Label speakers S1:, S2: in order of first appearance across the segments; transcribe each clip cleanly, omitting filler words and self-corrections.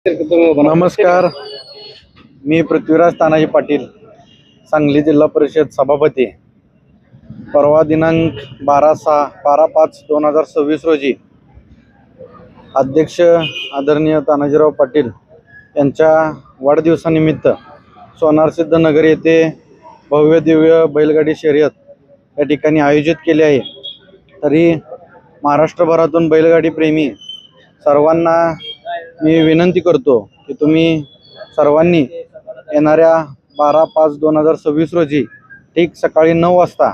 S1: नमस्कार, मी पृथ्वीराज तानाजी पाटील, सांगली जिल्हा परिषद सभापती. परवा दिनांक 12/5/2026 रोजी अध्यक्ष आदरणीय तानाजीराव पाटील यांच्या वाढदिवसानिमित्त सोनारसिद्ध नगर येथे भव्य दिव्य बैलगाडी शर्यत या ठिकाणी आयोजित केली आहे. तरी महाराष्ट्रभरातून बैलगाडी प्रेमी सर्वांना मी विनंती करतो की तुम्ही सर्वांनी येणाऱ्या 12/5/2026 रोजी ठीक सकाळी 9 वाजता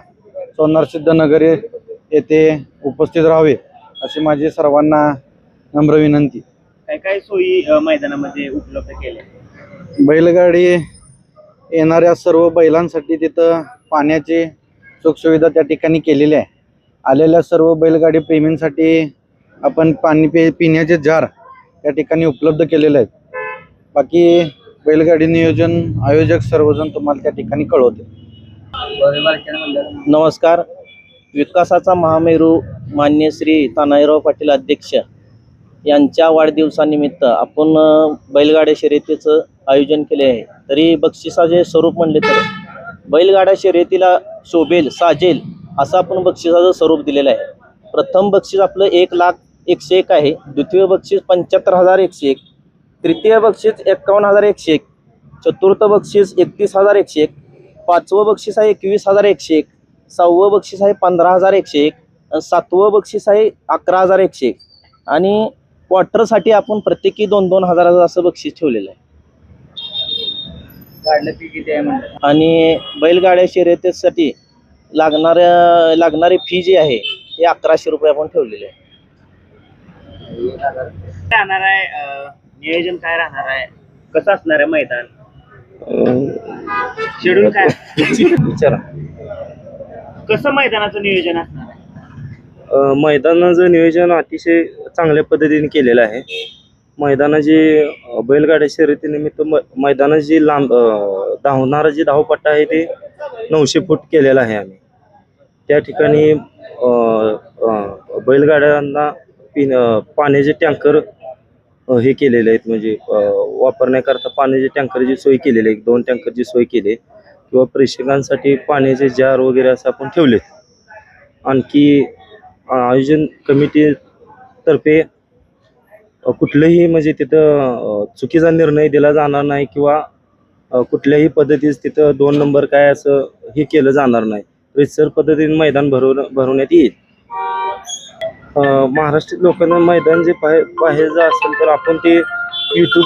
S1: सोनारसिद्ध नगर येथे उपस्थित राहावे अशी माझी सर्वांना नम्र विनंती.
S2: काय काय सोयी मैदानामध्ये उपलब्ध केल्या?
S1: बैलगाडी येणाऱ्या सर्व बैलांसाठी तिथं पाण्याची सुखसुविधा त्या ठिकाणी केलेली आहे. आलेल्या सर्व बैलगाडी प्रेमींसाठी आपण पाणी पिण्याचे जार त्या ठिकाणी उपलब्ध केलेले आहेत. बाकी बैलगाडी नियोजन आयोजक सर्वजण तुम्हाला त्या ठिकाणी कळवते.
S3: नमस्कार. विकासाचा महामेरू मान्य श्री तानाजीराव पाटील अध्यक्ष यांच्या वाढदिवसानिमित्त आपण बैलगाड्या शर्यतीचं आयोजन केले आहे. तरी बक्षिसाचे स्वरूप म्हणले तर बैलगाड्या शर्यतीला शोभेल साजेल असं आपण बक्षिसाचं स्वरूप दिलेलं आहे. प्रथम बक्षीस आपलं 1,01,101 आहे. द्वितीय बक्षीस 75,101, तृतीय बक्षीस 51,101, चतुर्थ बक्षीस 31,101, पाचवं बक्षीस आहे 21,101, सहावं बक्षीस आहे 15,101 आणि सातवं बक्षीस आहे 11,101 आणि क्वार्टरसाठी आपण प्रत्येकी 2-2 हजाराचं असं बक्षीस ठेवलेलं आहे.
S2: फी किती आहे म्हणजे?
S3: आणि बैलगाड्या शर्यतीसाठी लागणारी फी जी आहे ते 1100 रुपये आपण ठेवलेले आहे.
S2: राहणार आहे नियोजन काय राहणार आहे? कसं असणार आहे मैदान? शेड्यूल काय?
S3: विचारा.
S2: कसं मैदानाचं नियोजन असणार आहे?
S4: मैदानाचं नियोजन अतिशय चांगल्या पद्धतीने केलेलं आहे. मैदानाची बैलगाड्या शर्यतीनिमित्त मैदानाची जी लांब धावणारा जी धावपट्टा आहे ते 900 फूट केलेला आहे आम्ही. त्या ठिकाणी बैलगाड्यांना पाण्याचे टँकर हे केलेले आहेत, म्हणजे वापरण्याकरता पाण्याचे टँकरची सोय केलेली आहे. 2 टँकरची सोय केली किंवा प्रेक्षकांसाठी पाण्याचे जार वगैरे असं आपण ठेवलेत. आणखी आयोजन कमिटीतर्फे कुठलंही म्हणजे तिथं चुकीचा निर्णय दिला जाणार नाही किंवा कुठल्याही पद्धतीस तिथं 2 नंबर काय असं हे केलं जाणार नाही. रितसर पद्धतीने मैदान भरवण्यात येईल. महाराष्ट्रीय लोकांना मैदान जे पाहायचं असेल तर आपण ते YouTube